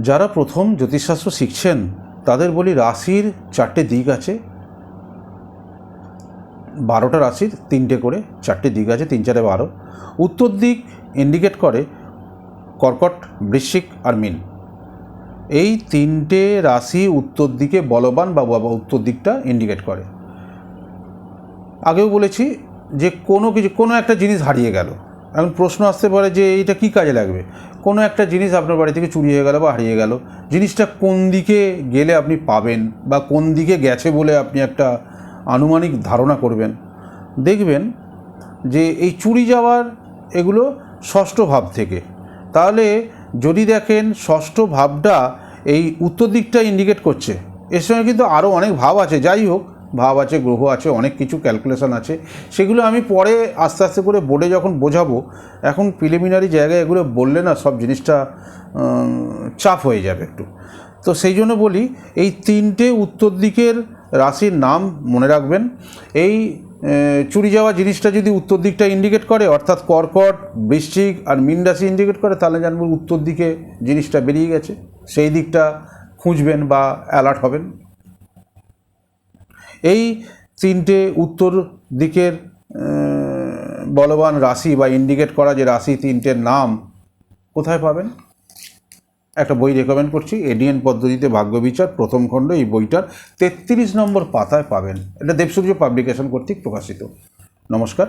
যারা প্রথম জ্যোতিষশাস্ত্র শিখছেন তাদের বলি রাশির 4টে দিক আছে, 12টা রাশির 3টে করে 4টে দিক আছে, 3 4 12। উত্তর দিক ইন্ডিকেট করে কর্কট, বৃশ্চিক আর মীন। এই 3টে রাশি উত্তর দিকে বলবান বা উত্তর দিকটা ইন্ডিকেট করে। আগেও বলেছি যে কোনো একটা জিনিস হারিয়ে গেল, এখন প্রশ্ন আসতে পারে যে এইটা কী কাজে লাগবে। কোনো একটা জিনিস আপনার বাড়ি থেকে চুরি হয়ে গেল বা হারিয়ে গেল, জিনিসটা কোন দিকে গেলে আপনি পাবেন বা কোন দিকে গেছে বলে আপনি একটা আনুমানিক ধারণা করবেন। দেখবেন যে এই চুরি যাওয়ার এগুলো ষষ্ঠ ভাব থেকে। তাহলে যদি দেখেন ষষ্ঠ ভাবটা এই উত্তর দিকটা ইন্ডিকেট করছে, এর সঙ্গে কিন্তু আরও অনেক ভাব আছে, যাই হোক ভাব আছে, গ্রহ আছে, অনেক কিছু ক্যালকুলেশন আছে, সেগুলো আমি পরে আস্তে আস্তে করে বোর্ডে যখন বোঝাবো। এখন প্রিলিমিনারি জায়গায় এগুলো বললে না সব জিনিসটা চাপ হয়ে যাবে একটু। তো সেই জন্য বলি এই 3টে উত্তর দিকের রাশির নাম মনে রাখবেন। এই চুরি যাওয়া জিনিসটা যদি উত্তর দিকটা ইন্ডিকেট করে, অর্থাৎ কর্কট, বৃশ্চিক আর মীন রাশি ইন্ডিকেট করে, তাহলে জানবো উত্তর দিকে জিনিসটা বেরিয়ে গেছে, সেই দিকটা খুঁজবেন বা অ্যালার্ট হবেন। এই 3টে উত্তর দিকের বলবান রাশি বা ইন্ডিকেট করা যে রাশি 3টের নাম কোথায় পাবেন? একটা বই রেকমেন্ড করছি, এডিএন পদ্ধতিতে ভাগ্যবিচার, প্রথম খণ্ড। এই বইটার 33 নম্বর পাতায় পাবেন। এটা দেবসূর্য পাবলিকেশন কর্তৃক প্রকাশিত। নমস্কার।